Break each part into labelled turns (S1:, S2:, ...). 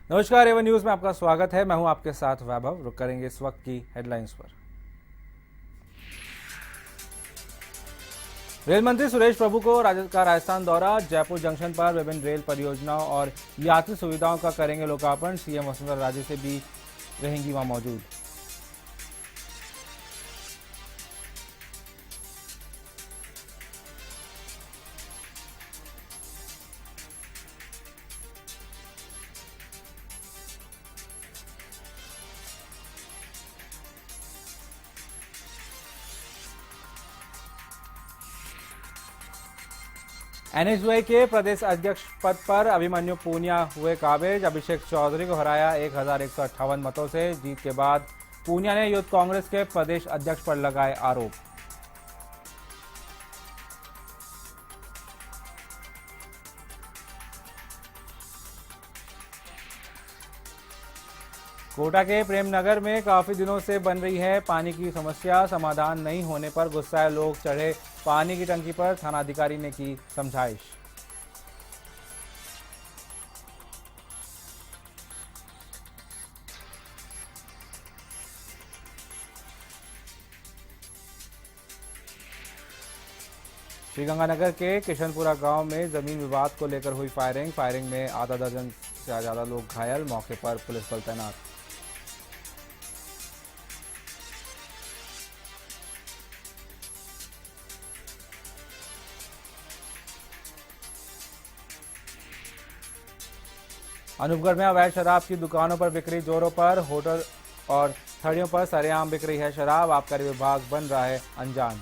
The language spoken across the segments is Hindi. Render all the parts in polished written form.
S1: नमस्कार, एवन न्यूज में आपका स्वागत है। मैं हूं आपके साथ वैभव। रुक करेंगे इस वक्त की हेडलाइंस पर। रेल मंत्री सुरेश प्रभु को राजस्थान दौरा। जयपुर जंक्शन पर विभिन्न रेल परियोजनाओं और यात्री सुविधाओं का करेंगे लोकार्पण। सीएम वसुंधरा राजे से भी रहेंगी वहां मौजूद। एनएसयूआई के प्रदेश अध्यक्ष पद पर अभिमन्यु पूनिया हुए काबिज। अभिषेक चौधरी को हराया 1158 मतों से। जीत के बाद पूनिया ने यूथ कांग्रेस के प्रदेश अध्यक्ष पर लगाए आरोप। कोटा के प्रेमनगर में काफी दिनों से बन रही है पानी की समस्या। समाधान नहीं होने पर गुस्साए लोग चढ़े पानी की टंकी पर। थानाधिकारी ने की समझाइश। श्रीगंगानगर के किशनपुरा गांव में जमीन विवाद को लेकर हुई फायरिंग में आधा दर्जन से ज्यादा लोग घायल। मौके पर पुलिस बल तैनात। अनूपगढ़ में अवैध शराब की दुकानों पर बिक्री जोरों पर। होटल और थड़ियों पर सरेआम बिक रही है शराब। आबकारी विभाग बन रहा है अनजान।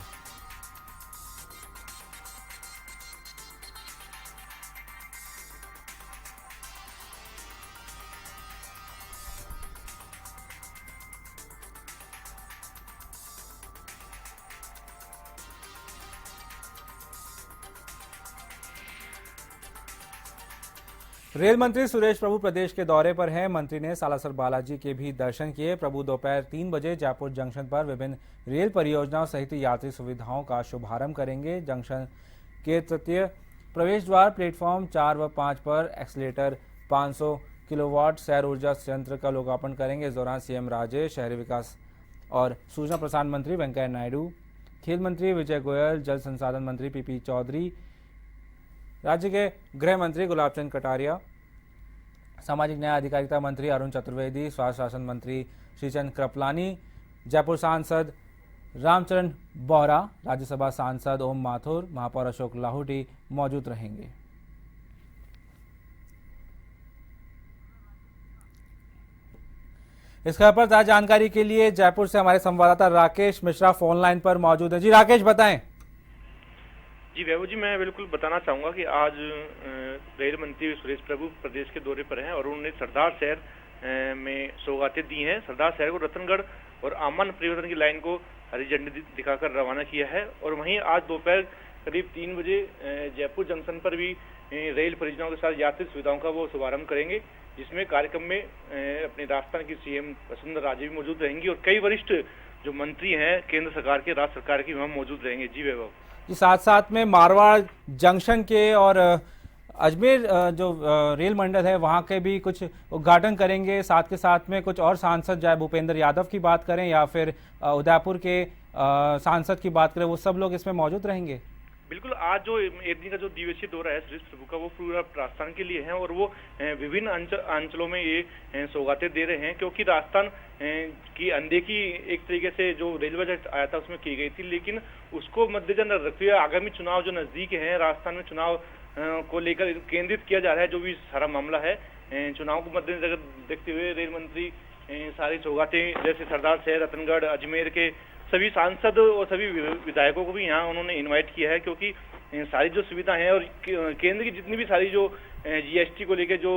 S1: रेल मंत्री सुरेश प्रभु प्रदेश के दौरे पर हैं। मंत्री ने सालासर बालाजी के भी दर्शन किए। प्रभु दोपहर 3 बजे जयपुर जंक्शन पर विभिन्न रेल परियोजनाओं सहित यात्री सुविधाओं का शुभारंभ करेंगे। जंक्शन के तृतीय प्रवेश द्वार प्लेटफॉर्म 4 व 5 पर एक्सीलेटर 500 किलोवाट सौर ऊर्जा संयंत्र का लोकार्पण करेंगे। इस दौरान सीएम राजेश, शहरी विकास और सूचना प्रसारण मंत्री वेंकैया नायडू, खेल मंत्री विजय गोयल, जल संसाधन मंत्री पीपी चौधरी, राज्य के गृह मंत्री गुलाबचंद कटारिया, सामाजिक न्याय अधिकारिता मंत्री अरुण चतुर्वेदी, स्वास्थ्य शासन मंत्री श्रीचंद कृपलानी, जयपुर सांसद रामचरण बोहरा, राज्यसभा सांसद ओम माथुर, महापौर अशोक लाहौटी मौजूद रहेंगे। इस खबर पर ताजा जानकारी के लिए जयपुर से हमारे संवाददाता राकेश मिश्रा फोन लाइन पर मौजूद है। जी राकेश, बताएं।
S2: जी वैभव जी, मैं बिल्कुल बताना चाहूंगा कि आज रेल मंत्री सुरेश प्रभु प्रदेश के दौरे पर हैं और उन्होंने सरदार शहर में सौगातें दी हैं। सरदार शहर को रतनगढ़ और आमान परिवर्तन की लाइन को हरी झंडी दिखाकर रवाना किया है और वहीं आज दोपहर करीब 3 बजे जयपुर जंक्शन पर भी रेल परियोजनाओं के साथ यात्री सुविधाओं का वो शुभारंभ करेंगे, जिसमें कार्यक्रम में अपने राजस्थान की सीएम वसुंधरा राजे भी मौजूद रहेंगी और कई वरिष्ठ जो मंत्री हैं केंद्र सरकार के, राज्य सरकार के वहां मौजूद रहेंगे। जी वैभव
S1: जी, साथ साथ में मारवाड़ जंक्शन के और अजमेर जो रेल मंडल है वहां के भी कुछ उद्घाटन करेंगे। साथ के साथ में कुछ और सांसद, चाहे भूपेंद्र यादव की बात करें या फिर उदयपुर के सांसद की बात करें, वो सब लोग इसमें मौजूद रहेंगे।
S2: बिल्कुल, आज जो एक दिन का जो दिवसीय दौरा है सुरेश प्रभु का, वो पूरा राजस्थान के लिए है और वो विभिन्न अंचलों में ये सौगातें दे रहे हैं, क्योंकि राजस्थान की अनदेखी एक तरीके से जो रेल बजट आया था उसमें की गई थी, लेकिन उसको मद्देनजर रखते हुए आगामी चुनाव जो नजदीक है, राजस्थान में चुनाव को लेकर केंद्रित किया जा रहा है। जो भी सारा मामला है चुनाव को मद्देनजर देखते हुए रेल मंत्री सारी सौगातें जैसे सरदार शहर, रतनगढ़, अजमेर के सभी सांसद और सभी विधायकों को भी यहाँ उन्होंने इनवाइट किया है, क्योंकि सारी जो सुविधा है और केंद्र की जितनी भी सारी जो जीएसटी को लेकर जो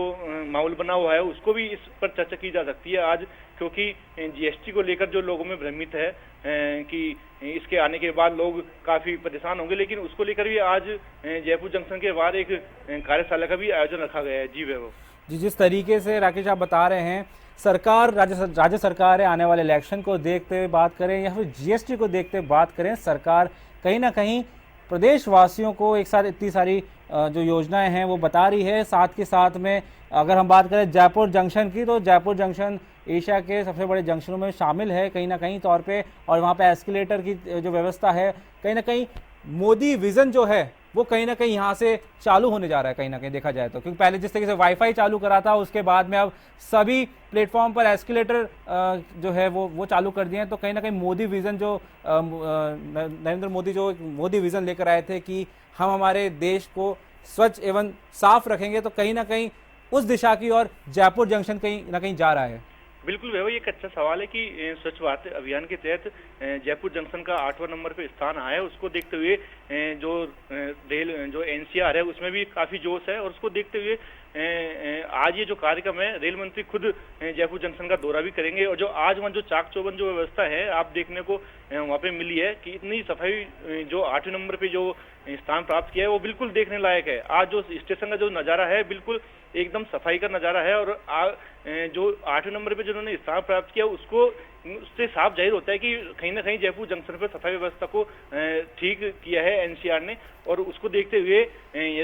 S2: माहौल बना हुआ है उसको भी इस पर चर्चा की जा सकती है आज, क्योंकि जीएसटी को लेकर जो लोगों में भ्रमित है कि इसके आने के बाद लोग काफी परेशान होंगे, लेकिन उसको लेकर भी आज जयपुर जंक्शन के बाद एक कार्यशाला का भी आयोजन रखा गया है। जी वैभव
S1: जी, जिस तरीके से राकेश आप बता रहे हैं, सरकार राज्य सरकार है, आने वाले इलेक्शन को देखते हुए बात करें या फिर जीएसटी को देखते हुए बात करें, सरकार कहीं ना कहीं प्रदेशवासियों को एक साथ इतनी सारी जो योजनाएं हैं वो बता रही है। साथ के साथ में अगर हम बात करें जयपुर जंक्शन की, तो जयपुर जंक्शन एशिया के सबसे बड़े जंक्शनों में शामिल है कहीं ना कहीं तौर पे, और वहाँ पे एस्केलेटर की जो व्यवस्था है, कहीं ना कहीं मोदी विजन जो है वो कहीं ना कहीं यहाँ से चालू होने जा रहा है, कहीं ना कहीं देखा जाए तो। क्योंकि पहले जिस तरीके से वाईफाई चालू करा था, उसके बाद में अब सभी प्लेटफॉर्म पर एस्केलेटर जो है वो चालू कर दिए हैं। तो कहीं ना कहीं मोदी विजन जो नरेंद्र मोदी जो मोदी विजन लेकर आए थे कि हम हमारे देश को स्वच्छ एवं साफ रखेंगे, तो कहीं ना कहीं उस दिशा की ओर जयपुर जंक्शन कहीं ना कहीं जा रहा है।
S2: बिल्कुल वैभव, ये एक अच्छा सवाल है कि स्वच्छ भारत अभियान के तहत जयपुर जंक्शन का 8वां नंबर पे स्थान आया है। उसको देखते हुए जो रेल जो एनसीआर है उसमें भी काफी जोश है, और उसको देखते हुए आज ये जो कार्यक्रम है, रेल मंत्री खुद जयपुर जंक्शन का दौरा भी करेंगे। और जो आज वहाँ जो चाक चौबंद जो व्यवस्था है आप देखने को वहाँ पे मिली है कि इतनी सफाई जो 8वें नंबर पे जो स्थान प्राप्त किया है वो बिल्कुल देखने लायक है। आज जो स्टेशन का जो नज़ारा है बिल्कुल एकदम सफाई का नज़ारा है, और जो 8वें नंबर पे जिन्होंने स्थान प्राप्त किया उससे साफ जाहिर होता है कि कहीं ना कहीं जयपुर जंक्शन पर सफाई व्यवस्था को ठीक किया है एनसीआर ने। और उसको देखते हुए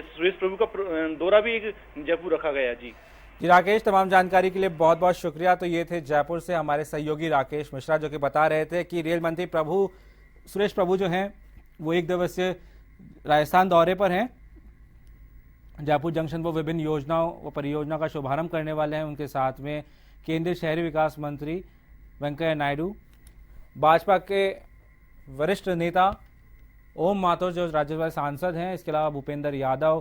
S2: सुरेश प्रभु का दौरा भी एक जयपुर रखा गया। जी
S1: राकेश, तमाम जानकारी के लिए बहुत बहुत शुक्रिया। तो ये थे जयपुर से हमारे सहयोगी राकेश मिश्रा, जो कि बता रहे थे कि रेल मंत्री सुरेश प्रभु जो हैं वो 1 दिवसीय राजस्थान दौरे पर हैं। जयपुर जंक्शन पर विभिन्न योजनाओं व परियोजनाओं का शुभारंभ करने वाले हैं। उनके साथ में केंद्रीय शहरी विकास मंत्री वेंकैया नायडू, भाजपा के वरिष्ठ नेता ओम माथुर जो राज्यसभा सांसद हैं, इसके अलावा भूपेंद्र यादव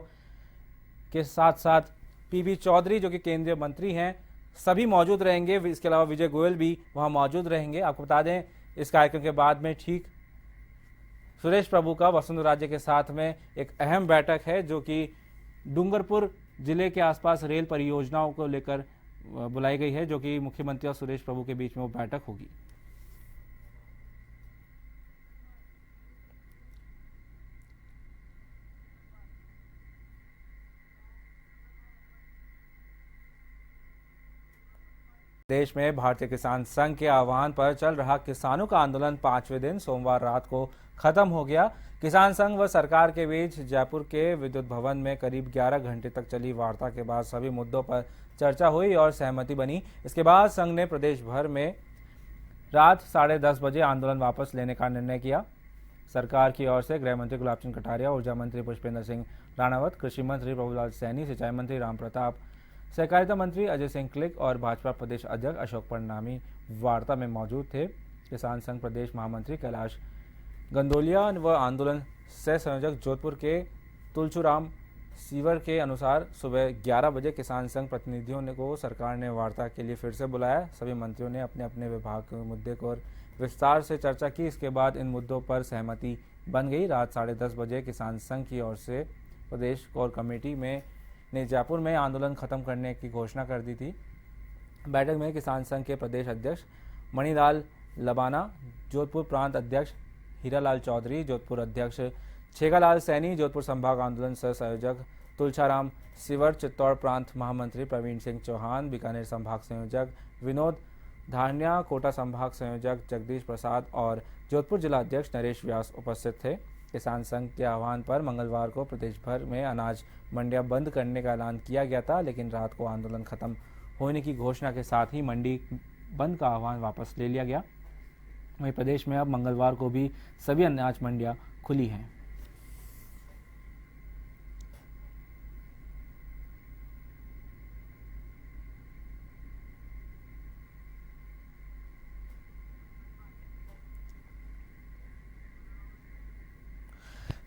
S1: के साथ साथ पीबी चौधरी जो कि केंद्रीय मंत्री हैं, सभी मौजूद रहेंगे। इसके अलावा विजय गोयल भी वहां मौजूद रहेंगे। आपको बता दें इस कार्यक्रम के बाद में ठीक सुरेश प्रभु का वसुंधरा राज्य के साथ में एक अहम बैठक है, जो कि डूंगरपुर जिले के आसपास रेल परियोजनाओं को लेकर बुलाई गई है, जो कि मुख्यमंत्री और सुरेश प्रभु के बीच में वो बैठक होगी। देश में भारतीय किसान संघ के आह्वान पर चल रहा किसानों का आंदोलन 5वें दिन सोमवार रात को खत्म हो गया। किसान संघ व सरकार के बीच जयपुर के विद्युत भवन में करीब 11 घंटे तक चली वार्ता के बाद सभी मुद्दों पर चर्चा हुई और सहमति बनी। इसके बाद संघ ने प्रदेश भर में रात 10:30 बजे आंदोलन वापस लेने का निर्णय किया। सरकार की ओर से गृह मंत्री गुलाब चंद कटारिया, ऊर्जा मंत्री पुष्पेंद्र सिंह राणावत, कृषि मंत्री प्रभुलाल सैनी, सिंचाई मंत्री राम प्रताप, सहकारिता मंत्री अजय सिंह क्लिक और भाजपा प्रदेश अध्यक्ष अशोक परनामी वार्ता में मौजूद थे। किसान संघ प्रदेश महामंत्री कैलाश गंदोलिया व आंदोलन सह संयोजक जोधपुर के तुलचूराम सीवर के अनुसार सुबह 11 बजे किसान संघ प्रतिनिधियों को सरकार ने वार्ता के लिए फिर से बुलाया। सभी मंत्रियों ने अपने अपने विभाग के मुद्दे को विस्तार से चर्चा की। इसके बाद इन मुद्दों पर सहमति बन गई। रात 10:30 बजे किसान संघ की ओर से प्रदेश कोर कमेटी ने जयपुर में आंदोलन खत्म करने की घोषणा कर दी थी। बैठक में किसान संघ के प्रदेश अध्यक्ष मणिलाल लबाना, जोधपुर प्रांत अध्यक्ष हीरालाल चौधरी, जोधपुर अध्यक्ष छेगालाल सैनी, जोधपुर संभाग आंदोलन सह संयोजक तुलछाराम सिवर, चित्तौड़ प्रांत महामंत्री प्रवीण सिंह चौहान, बीकानेर संभाग संयोजक विनोद धारनिया, कोटा संभाग संयोजक जगदीश प्रसाद और जोधपुर जिला अध्यक्ष नरेश व्यास उपस्थित थे। किसान संघ के आह्वान पर मंगलवार को प्रदेश भर में अनाज मंडियां बंद करने का ऐलान किया गया था, लेकिन रात को आंदोलन खत्म होने की घोषणा के साथ ही मंडी बंद का आह्वान वापस ले लिया गया। वहीं प्रदेश में अब मंगलवार को भी सभी अनाज मंडियां खुली हैं।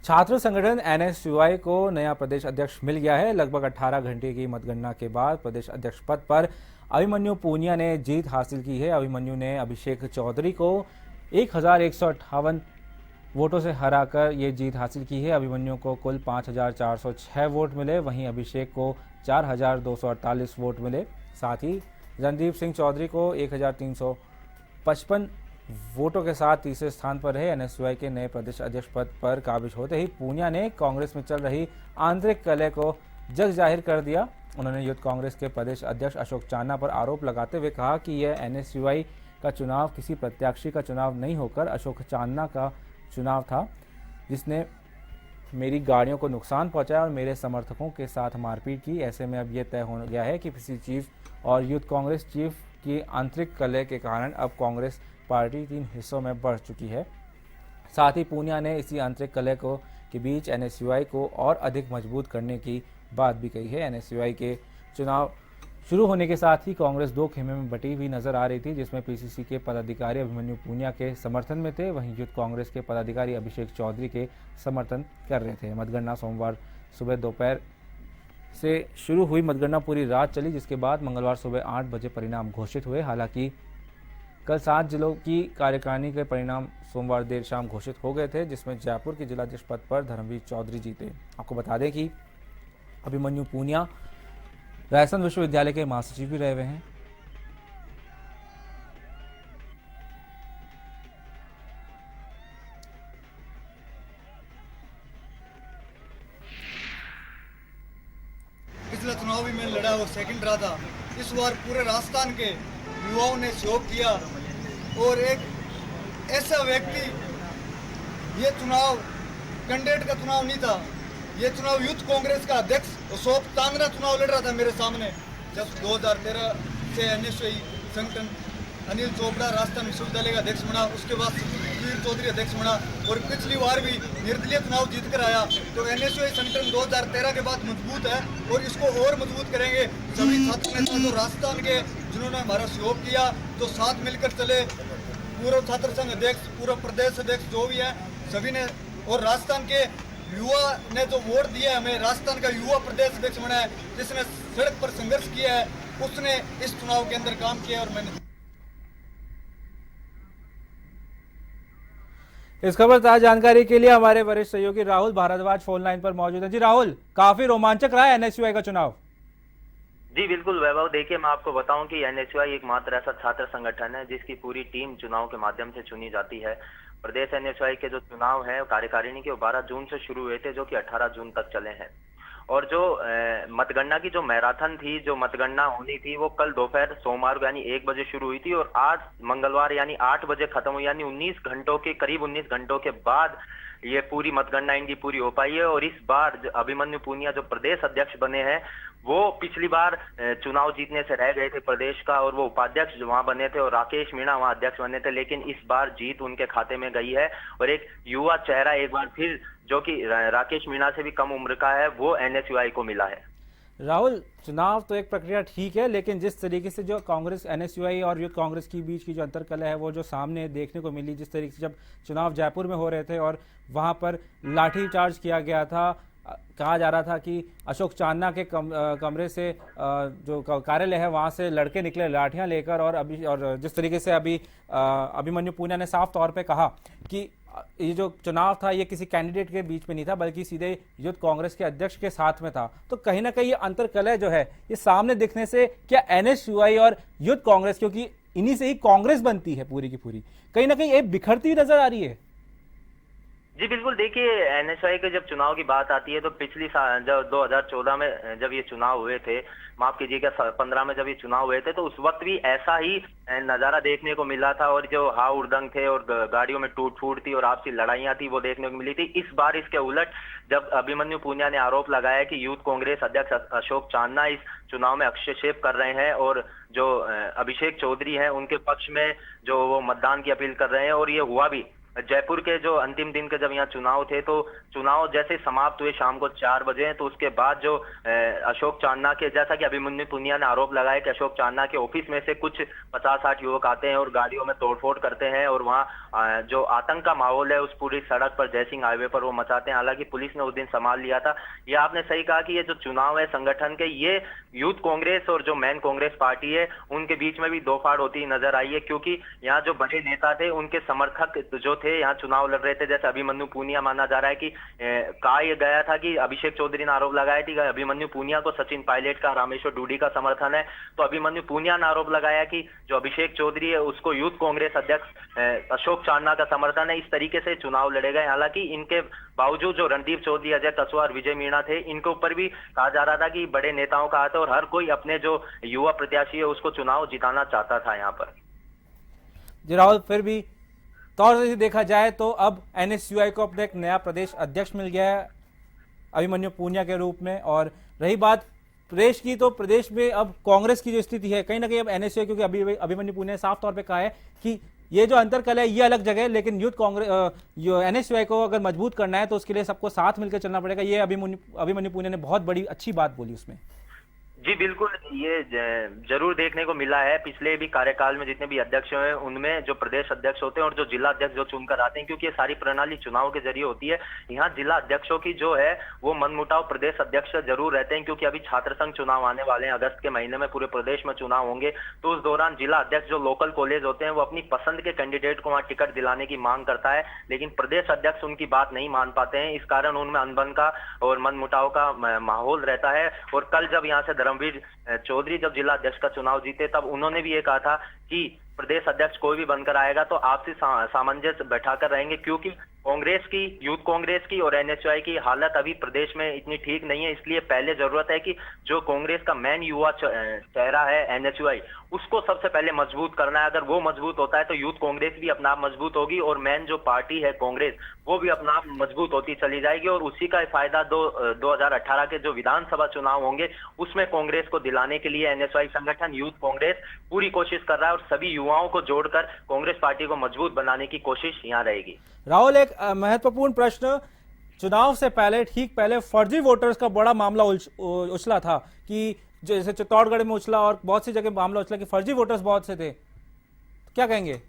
S1: छात्र संगठन एनएसयूआई को नया प्रदेश अध्यक्ष मिल गया है। लगभग 18 घंटे की मतगणना के बाद प्रदेश अध्यक्ष पद पर अभिमन्यु पूनिया ने जीत हासिल की है। अभिमन्यु ने अभिषेक चौधरी को 1158 वोटों से हराकर ये जीत हासिल की है। अभिमन्यु को कुल 5406 वोट मिले, वहीं अभिषेक को 4248 वोट मिले। साथ ही रणदीप सिंह चौधरी को 1355 वोटों के साथ तीसरे स्थान पर है। एनएसयूआई के नए प्रदेश अध्यक्ष पद पर काबिज होते ही पूनिया ने कांग्रेस में चल रही आंतरिक कलह को जग जाहिर कर दिया। उन्होंने यूथ कांग्रेस के प्रदेश अध्यक्ष अशोक चांना पर आरोप लगाते हुए कहा कि यह एनएसयूआई का चुनाव किसी प्रत्याशी का चुनाव नहीं होकर अशोक चांना का चुनाव था, जिसने मेरी गाड़ियों को नुकसान पहुंचाया और मेरे समर्थकों के साथ मारपीट की। ऐसे में अब यह तय हो गया है कि पीसीसी चीफ और यूथ कांग्रेस चीफ की आंतरिक कलह के कारण अब कांग्रेस पार्टी 3 हिस्सों में बढ़ चुकी है। साथ ही पूनिया ने इसी आंतरिक कलह को के बीच एनएसयूआई को और अधिक मजबूत करने की बात भी कही है। एनएसयूआई के चुनाव शुरू होने के साथ ही कांग्रेस 2 खेमे में बटी हुई नजर आ रही थी, जिसमें पीसीसी के पदाधिकारी अभिमन्यु पूनिया के समर्थन में थे, वहीं यूथ कांग्रेस के पदाधिकारी अभिषेक चौधरी के समर्थन कर रहे थे। मतगणना सोमवार सुबह दोपहर से शुरू हुई मतगणना पूरी रात चली, जिसके बाद मंगलवार सुबह 8 बजे परिणाम घोषित हुए। हालांकि कल 7 जिलों की कार्यकारिणी के परिणाम सोमवार देर शाम घोषित हो गए थे, जिसमें जयपुर के जिलाध्यक्ष पद पर धर्मवीर चौधरी जीते। आपको बता दें कि अभिमन्यु पूनिया राजस्थान विश्वविद्यालय के महासचिव भी रहे हुए हैं।
S3: पिछला चुनाव भी मैंने लड़ा और सेकंड रहा था। इस बार पूरे राजस्थान के युवाओं ने सहयोग किया और एक ऐसा व्यक्ति, ये चुनाव कैंडिडेट का चुनाव नहीं था, ये चुनाव यूथ कांग्रेस का अध्यक्ष अशोक चांदना चुनाव लड़ रहा था मेरे सामने। जब 2013 से एनएसयूआई संगठन अनिल चोपड़ा राजस्थान विश्वविद्यालय का अध्यक्ष बना, उसके बाद धर्मवीर चौधरी अध्यक्ष बना और पिछली बार भी निर्दलीय चुनाव जीत कर आया। तो एनएसयूआई संगठन 2013 के बाद मजबूत है और इसको और मजबूत करेंगे। सभी छात्र नेता जो राजस्थान के जिन्होंने हमारा सहयोग किया, तो साथ मिलकर चले, पूर्व छात्र संघ अध्यक्ष, पूर्व प्रदेश अध्यक्ष जो भी है सभी ने, और राजस्थान के युवा ने जो वोट दिया है हमें, राजस्थान का युवा प्रदेश अध्यक्ष बना है, जिसने सड़क पर संघर्ष किया है, उसने इस चुनाव के अंदर काम किया और मैंने।
S1: इस खबर ताजा जानकारी के लिए हमारे वरिष्ठ सहयोगी राहुल भारद्वाज फोन लाइन पर मौजूद हैं। जी राहुल, काफी रोमांचक रहा है एनएसयूआई का चुनाव।
S4: जी बिल्कुल वैभव, देखिए मैं आपको बताऊं कि एनएसयूआई एकमात्र ऐसा छात्र संगठन है जिसकी पूरी टीम चुनाव के माध्यम से चुनी जाती है। प्रदेश एनएसयूआई के जो चुनाव है कार्यकारिणी के 12 जून से शुरू हुए थे, जो कि 18 जून तक चले हैं। और जो मतगणना की जो मैराथन थी, जो मतगणना होनी थी, वो कल दोपहर सोमवार को यानी 1 बजे शुरू हुई थी और आज मंगलवार यानी 8 बजे खत्म हुई, यानी 19 घंटों के करीब 19 घंटों के बाद ये पूरी मतगणना इनकी पूरी हो पाई है। और इस बार अभिमन्यु पूनिया जो प्रदेश अध्यक्ष बने हैं, वो पिछली बार चुनाव जीतने से रह गए थे प्रदेश का, और वो उपाध्यक्ष वहां बने थे और राकेश मीणा वहां अध्यक्ष बने थे, लेकिन इस बार जीत उनके खाते में गई है। और एक युवा चेहरा एक बार फिर, जो कि राकेश मीणा से भी कम उम्र का है, वो एनएसयूआई को मिला है।
S1: राहुल, चुनाव तो एक प्रक्रिया ठीक है, लेकिन जिस तरीके से जो कांग्रेस एनएसयूआई और यूथ कांग्रेस के बीच की जो अंतर्कलह है वो जो सामने देखने को मिली, जिस तरीके से जब चुनाव जयपुर में हो रहे थे और वहां पर लाठीचार्ज किया गया था, कहा जा रहा था कि अशोक चांदना के कमरे से जो कार्यालय है वहां से लड़के निकले लाठियां लेकर, और जिस तरीके से अभिमन्यु पूनिया ने साफ तौर पे कहा कि ये जो चुनाव था ये किसी कैंडिडेट के बीच में नहीं था, बल्कि सीधे यूथ कांग्रेस के अध्यक्ष के साथ में था। तो कहीं ना कहीं ये अंतर्कलह जो है ये सामने दिखने से क्या एनएसयूआई और यूथ कांग्रेस, क्योंकि इन्हीं से ही कांग्रेस बनती है पूरी की पूरी, कहीं ना कहीं एक बिखरती हुई नजर आ रही है?
S4: जी बिल्कुल, देखिए एनएसयूआई के जब चुनाव की बात आती है तो पिछली साल जब 2014 में जब ये चुनाव हुए थे, माफ कीजिएगा 15 में जब ये चुनाव हुए थे, तो उस वक्त भी ऐसा ही नजारा देखने को मिला था और जो हाव उड़दंग थे और गाड़ियों में टूट फूट थी और आपसी लड़ाइयां थी वो देखने को मिली थी। इस बार इसके उलट जब अभिमन्यु पूनिया ने आरोप लगाया कि यूथ कांग्रेस अध्यक्ष अशोक चांदना इस चुनाव में हस्तक्षेप कर रहे हैं और जो अभिषेक चौधरी हैं उनके पक्ष में जो वो मतदान की अपील कर रहे हैं, और ये हुआ भी। जयपुर के जो अंतिम दिन के जब यहाँ चुनाव थे, तो चुनाव जैसे समाप्त हुए शाम को 4 बजे, तो उसके बाद जो अशोक चांदना के, जैसा कि अभिमन्यु पूनिया ने आरोप लगाया कि अशोक चांदना के ऑफिस में से कुछ 50-60 युवक आते हैं और गाड़ियों में तोड़फोड़ करते हैं और वहाँ जो आतंक का माहौल है उस पूरी सड़क पर जयसिंह हाईवे पर वो मचाते हैं। हालांकि पुलिस ने उस दिन संभाल लिया था। ये आपने सही कहा कि ये जो चुनाव है संगठन के, ये यूथ कांग्रेस और जो मेन कांग्रेस पार्टी है उनके बीच में भी दो फाड़ होती नजर आई है, क्योंकि यहाँ जो बड़े नेता थे उनके समर्थक जो थे यहाँ चुनाव लड़ रहे थे। जैसे अभिमन्यु पूनिया, माना जा रहा है कि कहा यह गया था कि अभिषेक चौधरी ने आरोप लगाया था कि अभिमन्यु पूनिया को सचिन पायलट का, रामेश्वर डूडी का समर्थन है, तो अभिमन्यु पूनिया ने आरोप लगाया कि जो अभिषेक चौधरी है उसको यूथ कांग्रेस अध्यक्ष अशोक चांदना का समर्थन है। इस तरीके से चुनाव लड़े गए। हालांकि इनके बावजूद जो रणदीप चौधरी, अजय कसवा और विजय मीणा थे, इनके ऊपर भी कहा जा रहा था कि बड़े नेताओं का हाथ है और हर कोई अपने जो युवा प्रत्याशी है उसको चुनाव जिताना चाहता था यहाँ पर।
S1: जी राहुल, फिर भी तौर से देखा जाए तो अब एनएसयूआई को अपना एक नया प्रदेश अध्यक्ष मिल गया है। अभिमन्यु पूनिया के रूप में। और रही बात प्रदेश की, तो प्रदेश में अब कांग्रेस की जो स्थिति है, कहीं ना कहीं अब एनएसयूआई, क्योंकि अभिमन्यु पूनिया ने साफ तौर पे कहा है कि ये जो अंतरकलह है ये अलग जगह है, लेकिन यूथ कांग्रेस एनएसयूआई को अगर मजबूत करना है तो उसके लिए सबको साथ मिलकर चलना पड़ेगा। ये अभिमन्यु पूनिया ने बहुत बड़ी अच्छी बात बोली उसमें।
S4: जी बिल्कुल, ये जरूर देखने को मिला है पिछले भी कार्यकाल में जितने भी अध्यक्ष हैं उनमें जो प्रदेश अध्यक्ष होते हैं और जो जिला अध्यक्ष जो चुनकर आते हैं, क्योंकि ये सारी प्रणाली चुनाव के जरिए होती है। यहाँ जिला अध्यक्षों की जो है वो मनमुटाव प्रदेश अध्यक्ष जरूर रहते हैं, क्योंकि अभी छात्र संघ चुनाव आने वाले हैं, अगस्त के महीने में पूरे प्रदेश में चुनाव होंगे। तो उस दौरान जिला अध्यक्ष जो लोकल कॉलेज होते हैं वो अपनी पसंद के कैंडिडेट को वहाँ टिकट दिलाने की मांग करता है, लेकिन प्रदेश अध्यक्ष उनकी बात नहीं मान पाते हैं। इस कारण उनमें अनबन का और मनमुटाव का माहौल रहता है। और कल जब यहाँ से धर्मवीर चौधरी जब जिला अध्यक्ष का चुनाव जीते तब उन्होंने भी ये कहा था कि प्रदेश अध्यक्ष कोई भी बनकर आएगा तो आपसी सामंजस्य बैठाकर रहेंगे, क्योंकि कांग्रेस की, यूथ कांग्रेस की और एनएसयूआई की हालत अभी प्रदेश में इतनी ठीक नहीं है। इसलिए पहले जरूरत है कि जो कांग्रेस का मेन युवा चेहरा है एनएसयूआई, उसको सबसे पहले मजबूत करना है। अगर वो मजबूत होता है तो यूथ कांग्रेस भी अपना आप मजबूत होगी और मेन जो पार्टी है कांग्रेस वो भी अपना आप मजबूत होती चली जाएगी। और उसी का फायदा 2018 के जो विधानसभा चुनाव होंगे उसमें कांग्रेस को दिलाने के लिए एनएसयूआई संगठन यूथ कांग्रेस पूरी कोशिश कर रहा है और सभी युवाओं को जोड़कर कांग्रेस पार्टी को मजबूत बनाने की कोशिश यहाँ रहेगी।
S1: राहुल, एक महत्वपूर्ण प्रश्न, चुनाव से पहले, ठीक पहले फर्जी वोटर्स का बड़ा मामला उछला था कि जैसे चित्तौड़गढ़ में उछला और बहुत सी जगह मामला उछला कि फर्जी वोटर्स बहुत से थे, क्या कहेंगे?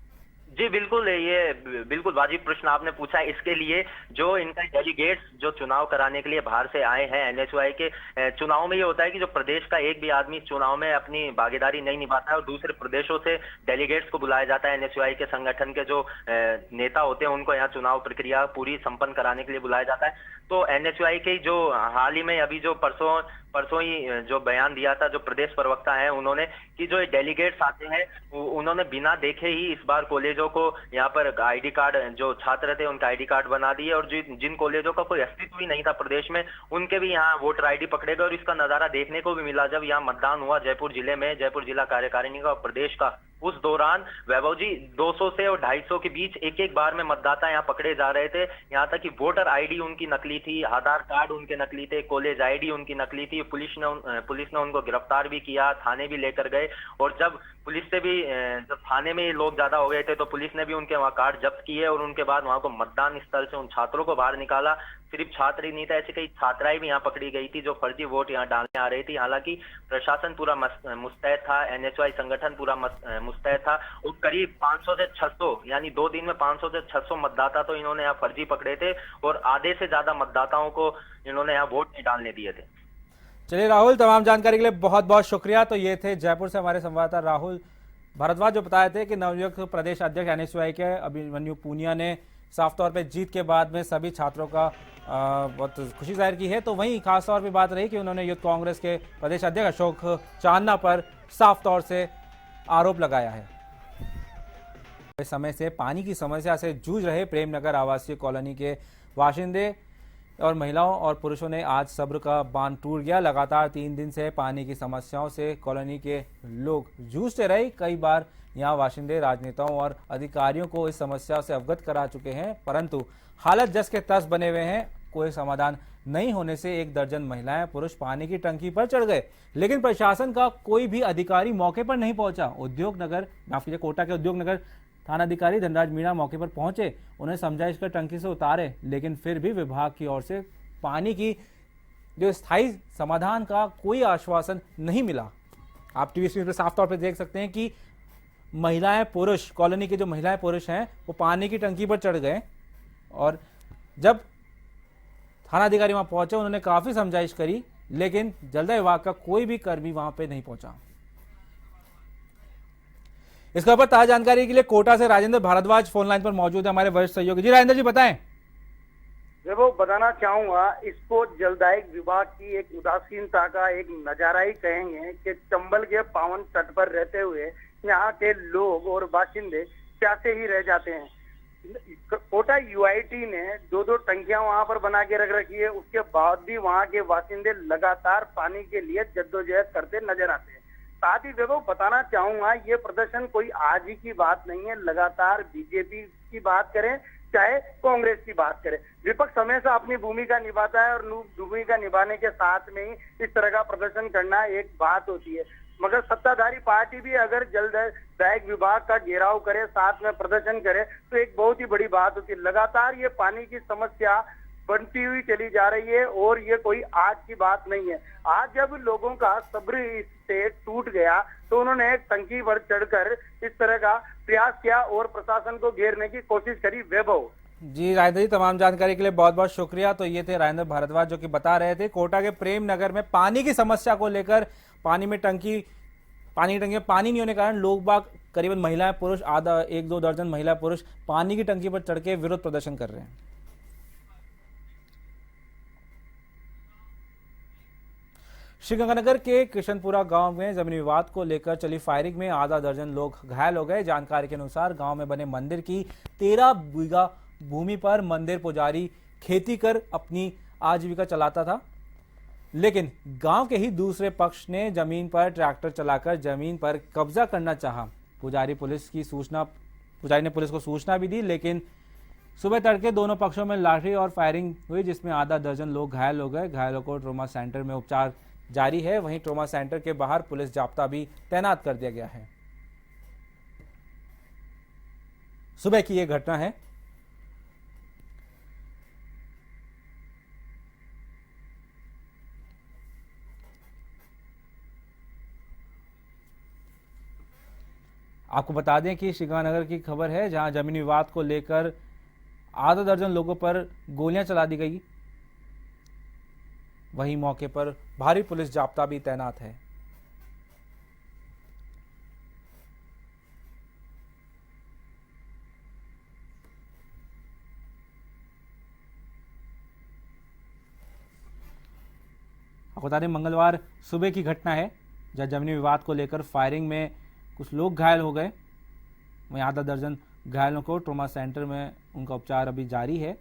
S4: जी बिल्कुल, ये बिल्कुल वाजिब प्रश्न आपने पूछा है। इसके लिए जो इनका डेलीगेट्स जो चुनाव कराने के लिए बाहर से आए हैं एनएसयूआई के, चुनाव में ये होता है कि जो प्रदेश का एक भी आदमी चुनाव में अपनी भागीदारी नहीं निभाता है और दूसरे प्रदेशों से डेलीगेट्स को बुलाया जाता है। एनएसयूआई के संगठन के जो नेता होते हैं उनको यहाँ चुनाव प्रक्रिया पूरी संपन्न कराने के लिए बुलाया जाता है। तो एनएसयूआई के जो हाल ही में अभी जो परसों ही जो बयान दिया था जो प्रदेश प्रवक्ता है उन्होंने, कि जो डेलीगेट्स आते हैं उन्होंने बिना देखे ही इस बार कॉलेजों को यहाँ पर आईडी कार्ड, जो छात्र थे उनका आईडी कार्ड बना दिए और जिन कॉलेजों का कोई अस्तित्व ही नहीं था प्रदेश में उनके भी यहाँ वोटर आईडी पकड़े गए। और इसका नजारा देखने को भी मिला जब यहाँ मतदान हुआ जयपुर जिले में, जयपुर जिला कार्यकारिणी का और प्रदेश का। उस दौरान वैभव जी 200 से और 250 के बीच एक एक बार में मतदाता यहाँ पकड़े जा रहे थे। यहाँ तक कि वोटर आईडी उनकी नकली थी, आधार कार्ड उनके नकली थे, कॉलेज आईडी उनकी नकली थी। पुलिस ने उनको गिरफ्तार भी किया, थाने भी लेकर गए। और जब पुलिस से भी, जब थाने में लोग ज्यादा हो गए थे तो पुलिस ने भी उनके वहाँ कार्ड जब्त किए और उनके बाद वहां को मतदान स्थल से उन छात्रों को बाहर निकाला। सिर्फ छात्र ही नहीं था, ऐसे कई छात्राएं भी यहाँ पकड़ी गई थी जो फर्जी वोट यहाँ डालने आ रही थी। हालांकि प्रशासन पूरा मुस्तैद था, एनएसयूआई संगठन पूरा मुस्तैद था और करीब 500 से 600 यानी 2 दिन में 500 से 600 मतदाता तो इन्होंने यहाँ फर्जी पकड़े थे और आधे से ज्यादा मतदाताओं को इन्होंने यहाँ वोट नहीं डालने दिए थे।
S1: चलिए राहुल, तमाम जानकारी के लिए बहुत बहुत शुक्रिया। तो ये थे जयपुर से हमारे संवाददाता राहुल भारद्वाज जो बताए थे कि नवनियुक्त प्रदेश अध्यक्ष एनएसयूआई के अभिमन्यु पूनिया ने साफ तौर पे जीत के बाद में सभी छात्रों का बहुत खुशी जाहिर की है। तो वहीं खास तौर पे बात रही कि उन्होंने यूथ कांग्रेस के प्रदेश अध्यक्ष अशोक चांदना पर साफ तौर से आरोप लगाया है। समय से पानी की समस्या से जूझ रहे प्रेमनगर आवासीय कॉलोनी के बाशिंदे और महिलाओं और पुरुषों ने आज सब्र का बांध टूट गया। लगातार 3 दिन से पानी की समस्याओं से कॉलोनी के लोग जूझते रहे। कई बार यहाँ बाशिंदे राजनेताओं और अधिकारियों को इस समस्या से अवगत करा चुके हैं, परंतु हालत जस के तस बने हुए हैं। कोई समाधान नहीं होने से 1 दर्जन महिलाएं पुरुष पानी की टंकी पर चढ़ गए, लेकिन प्रशासन का कोई भी अधिकारी मौके पर नहीं पहुंचा। कोटा के उद्योग नगर थानाधिकारी धनराज मीणा मौके पर पहुंचे, उन्हें समझाइश कर टंकी से उतारे, लेकिन फिर भी विभाग की ओर से पानी की जो स्थायी समाधान का कोई आश्वासन नहीं मिला। आप टीवी स्क्रीन पर साफ तौर पर देख सकते हैं कि महिलाएं पुरुष, कॉलोनी के जो महिलाएं पुरुष हैं वो पानी की टंकी पर चढ़ गए और जब थानाधिकारी वहां पहुंचे उन्होंने काफी समझाइश करी, लेकिन जलदाय विभाग का कोई भी कर्मी वहां पे नहीं पहुंचा। इस खबर पर ताजा जानकारी के लिए कोटा से राजेंद्र भारद्वाज फोन लाइन पर मौजूद है, हमारे वरिष्ठ सहयोगी। जी राजेंद्र जी बताएं।
S5: वो बताना चाहूंगा, इसको जलदायिक विभाग की एक उदासीनता का एक नजारा ही कहेंगे कि चंबल के पावन तट पर रहते हुए यहाँ के लोग और बाशिंदे प्यासे ही रह जाते हैं। कोटा यूआईटी ने 2-2 टंकियां वहां पर बना के रख रखी है, उसके बाद भी वहां के बाशिंदे लगातार पानी के लिए जद्दोजहद करते नजर आते हैं। साथ ही वैभव बताना चाहूंगा, ये प्रदर्शन कोई आज ही की बात नहीं है। लगातार बीजेपी की बात करें चाहे कांग्रेस की बात करें। विपक्ष हमेशा अपनी भूमिका निभाता है और भूमिका निभाने के साथ में ही इस तरह का प्रदर्शन करना एक बात होती है, मगर सत्ताधारी पार्टी भी अगर जलदायक विभाग का घेराव करे, साथ में प्रदर्शन करे, तो एक बहुत ही बड़ी बात होती है। लगातार ये पानी की समस्या बढ़ती हुई चली जा रही है और ये कोई आज की बात नहीं है। आज जब लोगों का सब्र इससे टूट गया तो उन्होंने एक टंकी पर चढ़कर इस तरह का प्रयास किया और प्रशासन को घेरने की कोशिश करी। वैभव
S1: जी राजेंद्र जी, तमाम जानकारी के लिए बहुत बहुत शुक्रिया। तो ये थे राजेंद्र भारद्वाज जो कि बता रहे थे कोटा के प्रेम नगर में पानी की समस्या को लेकर पानी की टंकी में पानी नहीं होने के कारण लोग बाग करीबन महिलाएं पुरुष आधा 1-2 दर्जन महिला पुरुष पानी की टंकी पर चढ़ के विरोध प्रदर्शन कर रहे हैं। श्रीगंगानगर के कृष्णपुरा गांव में जमीनी विवाद को लेकर चली फायरिंग में आधा दर्जन लोग घायल हो गए। जानकारी के अनुसार गांव में बने मंदिर की 13 बीघा भूमि पर मंदिर पुजारी खेती कर अपनी आजीविका चलाता था, लेकिन गांव के ही दूसरे पक्ष ने जमीन पर ट्रैक्टर चलाकर जमीन पर कब्जा करना चाहा। पुजारी ने पुलिस को सूचना भी दी, लेकिन सुबह तड़के दोनों पक्षों में लाठी और फायरिंग हुई जिसमें आधा दर्जन लोग घायल हो गए। घायलों को ट्रॉमा सेंटर में उपचार जारी है। वहीं ट्रॉमा सेंटर के बाहर पुलिस जाब्ता भी तैनात कर दिया गया है। सुबह की यह घटना है। आपको बता दें कि श्रीगंगानगर की खबर है, जहां जमीनी विवाद को लेकर आधा दर्जन लोगों पर गोलियां चला दी गई। वहीं मौके पर भारी पुलिस जाब्ता भी तैनात है। आपको बता दें मंगलवार सुबह की घटना है, जहां जमीनी विवाद को लेकर फायरिंग में कुछ लोग घायल हो गए। वहीं आधा दर्जन घायलों को ट्रॉमा सेंटर में उनका उपचार अभी जारी है।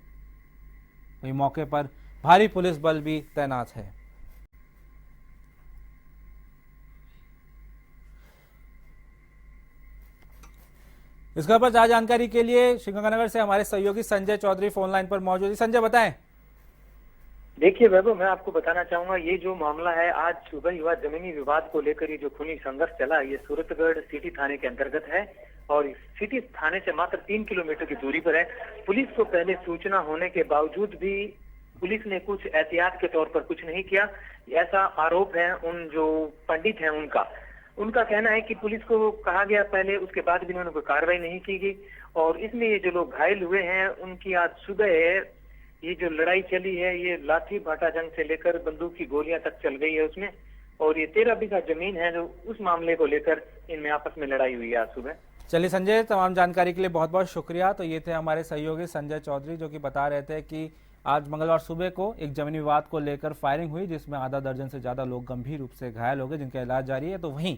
S1: वहीं मौके पर भारी पुलिस बल भी तैनात है। इस खबर पर ज्यादा जानकारी के लिए श्रीगंगानगर से हमारे सहयोगी संजय चौधरी फोन लाइन पर मौजूद है। संजय बताएं।
S6: देखिए वैभव, मैं आपको बताना चाहूंगा ये जो मामला है आज सुबह ही हुआ। जमीनी विवाद को लेकर ये जो खूनी संघर्ष चला, ये सूरतगढ़ सिटी थाने के अंतर्गत है और सिटी थाने से मात्र 3 किलोमीटर की दूरी पर है। पुलिस को पहले सूचना होने के बावजूद भी पुलिस ने कुछ एहतियात के तौर पर कुछ नहीं किया, ऐसा आरोप है उन जो पंडित हैं उनका कहना है कि पुलिस को कहा गया पहले, उसके बाद भी उन्होंने कोई कार्रवाई नहीं की गई। और इसमें ये जो लोग घायल हुए हैं उनकी आज सुबह ये जो लड़ाई चली है, ये लाठी भाटा जंग से लेकर बंदूक की गोलियां तक चल गई है उसमें। और ये 13 बीघा जमीन है जो उस मामले को लेकर इनमें आपस में लड़ाई हुई है आज सुबह।
S1: चलिए संजय, तमाम जानकारी के लिए बहुत बहुत शुक्रिया। तो ये थे हमारे सहयोगी संजय चौधरी जो कि बता रहे थे कि आज मंगलवार सुबह को एक जमीनी विवाद को लेकर फायरिंग हुई जिसमें आधा दर्जन से ज्यादा लोग गंभीर रूप से घायल हो गए, जिनका इलाज जारी है। तो वहीं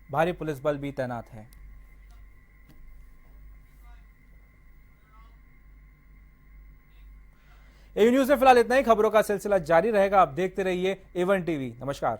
S1: भारी पुलिस बल भी तैनात है। एवी न्यूज़ में फिलहाल इतना ही। खबरों का सिलसिला जारी रहेगा। आप देखते रहिए A1 टीवी। नमस्कार।